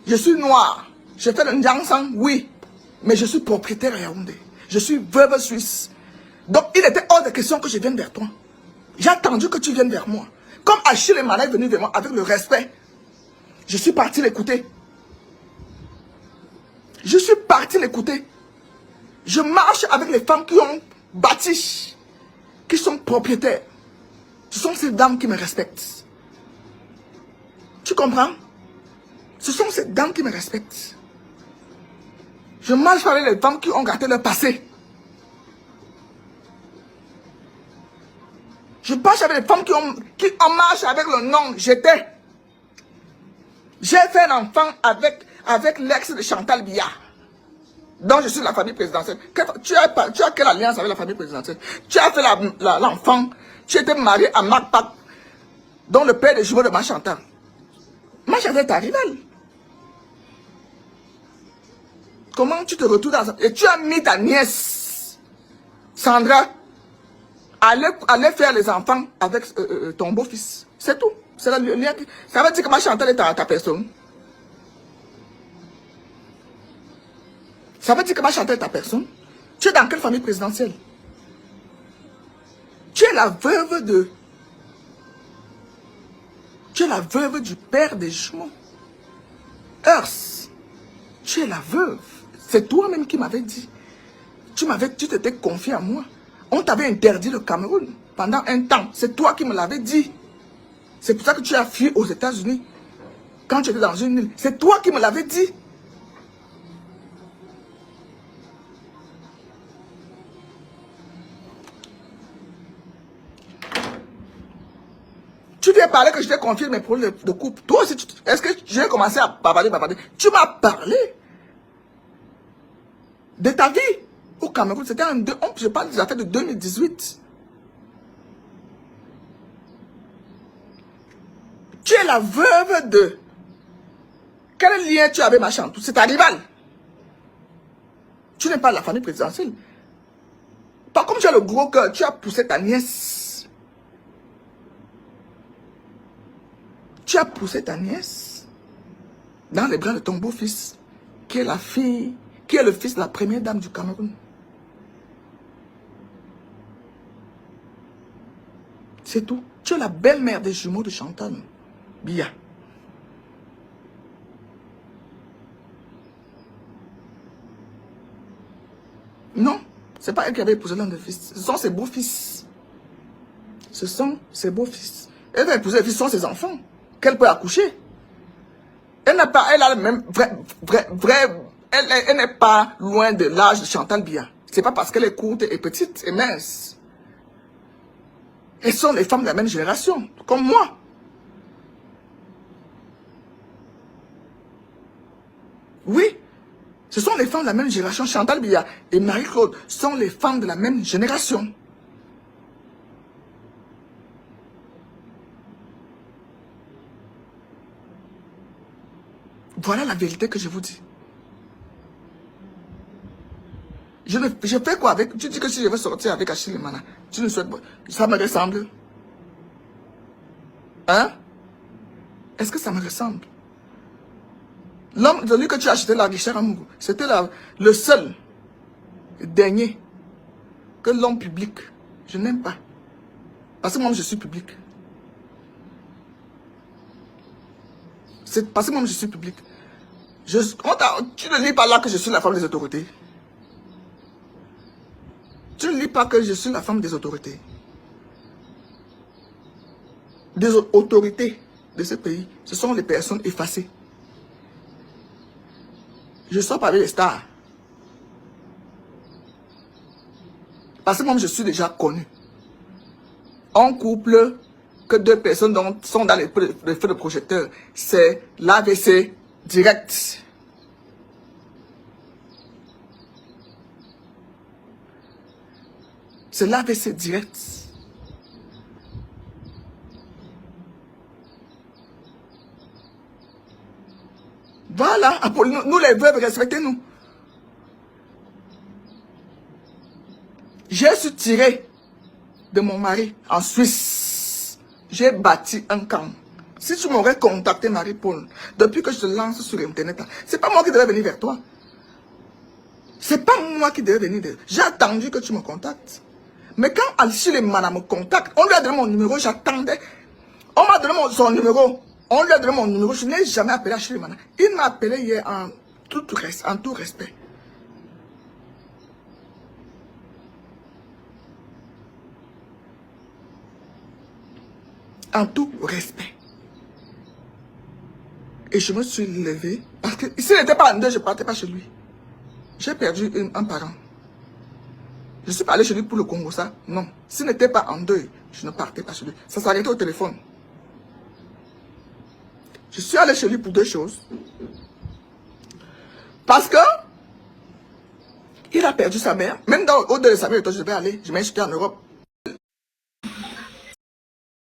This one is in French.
Je suis noir. Je fais le Ndiangsang, oui. Mais je suis propriétaire à Yaoundé. Je suis veuve suisse. Donc, il était hors de question que je vienne vers toi. J'ai attendu que tu viennes vers moi. Comme Achille Emmanuel est venu vers moi avec le respect. Je suis parti l'écouter. Je suis parti l'écouter. Je marche avec les femmes qui ont bâti, qui sont propriétaires. Ce sont ces dames qui me respectent. Tu comprends? Ce sont ces dames qui me respectent. Je marche avec les femmes qui ont gâté leur passé. Je marche avec les femmes qui ont marché avec le nom j'étais. J'ai fait un enfant avec l'ex de Chantal Biya. Donc je suis de la famille présidentielle. Tu as quelle alliance avec la famille présidentielle? Tu as fait l'enfant. Tu étais marié à Marc Pac, dont le père des jumeaux de ma Chantal. Ma Chantal est ta rivale. Comment tu te retrouves dans ça? Et tu as mis ta nièce, Sandra, aller faire les enfants avec ton beau-fils. C'est tout. C'est le lien. Ça veut dire que ma Chantal est ta personne. Ça veut dire que ma Chantal est ta personne. Tu es dans quelle famille présidentielle? Tu es la veuve de... Tu es la veuve du père des jumeaux. Earth. Tu es la veuve. C'est toi-même qui m'avais dit. Tu t'étais confié à moi. On t'avait interdit le Cameroun pendant un temps. C'est toi qui me l'avais dit. C'est pour ça que tu as fui aux États-Unis. Quand tu étais dans une île. C'est toi qui me l'avais dit. Tu viens parler que je t'ai confié mes problèmes de couple. Toi aussi, est-ce que j'ai commencé à bavarder? Tu m'as parlé de ta vie au Cameroun. C'était je parle des affaires de 2018. Tu es la veuve de... Quel lien tu avais, ma Chantal? C'est ta rivale. Tu n'es pas de la famille présidentielle. Par contre, tu as le gros cœur. Tu as poussé ta nièce. Tu as poussé ta nièce dans les bras de ton beau-fils, qui est la fille, qui est le fils de la première dame du Cameroun. C'est tout. Tu es la belle-mère des jumeaux de Chantal Biya. Non, c'est pas elle qui avait épousé l'un des fils. Ce sont ses beaux-fils. Ce sont ses beaux-fils. Elle va épouser les fils, ce sont ses enfants. Qu'elle peut accoucher. Elle n'a pas, elle a le même elle n'est pas loin de l'âge de Chantal Biya. C'est pas parce qu'elle est courte et petite et mince. Elles sont les femmes de la même génération, comme moi. Oui, ce sont les femmes de la même génération. Chantal Biya et Marie-Claude sont les femmes de la même génération. Voilà la vérité que je vous dis. Je fais quoi avec... Tu dis que si je veux sortir avec Achille Mana, tu ne souhaites pas... Ça me ressemble. Hein? Est-ce que ça me ressemble? L'homme, celui que tu as acheté la richesse à Mougou, c'était le seul, le dernier, que l'homme public, je n'aime pas. Parce que moi, je suis public. C'est parce que moi, je suis public. Tu ne lis pas là que je suis la femme des autorités. Tu ne lis pas que je suis la femme des autorités. Des autorités de ce pays, ce sont les personnes effacées. Je sors pas avec les stars. Parce que moi, je suis déjà connu. En couple, que deux personnes sont dans les feux de projecteur, c'est l'AVC direct. C'est l'AVC direct. Voilà, nous les veuves, respectez-nous. Je suis tiré de mon mari en Suisse. J'ai bâti un camp. Si tu m'aurais contacté, Marie-Paul, depuis que je te lance sur Internet, c'est pas moi qui devais venir vers toi. C'est pas moi qui devais venir. J'ai attendu que tu me contactes. Mais quand Alchile Mana me contacte, on lui a donné mon numéro, j'attendais. On m'a donné son numéro. On lui a donné mon numéro. Je n'ai jamais appelé Alchile Mana. Il m'a appelé hier en tout respect. En tout respect. Et je me suis levé. Parce que s'il n'était pas en deux, je ne partais pas chez lui. J'ai perdu un parent. Je ne suis pas allé chez lui pour le Congo, ça. Non. S'il n'était pas en deuil, je ne partais pas chez lui. Ça s'arrêtait au téléphone. Je suis allé chez lui pour deux choses. Parce que il a perdu sa mère. Même au-delà de sa mère, je vais aller. Je m'ai inscrit en Europe.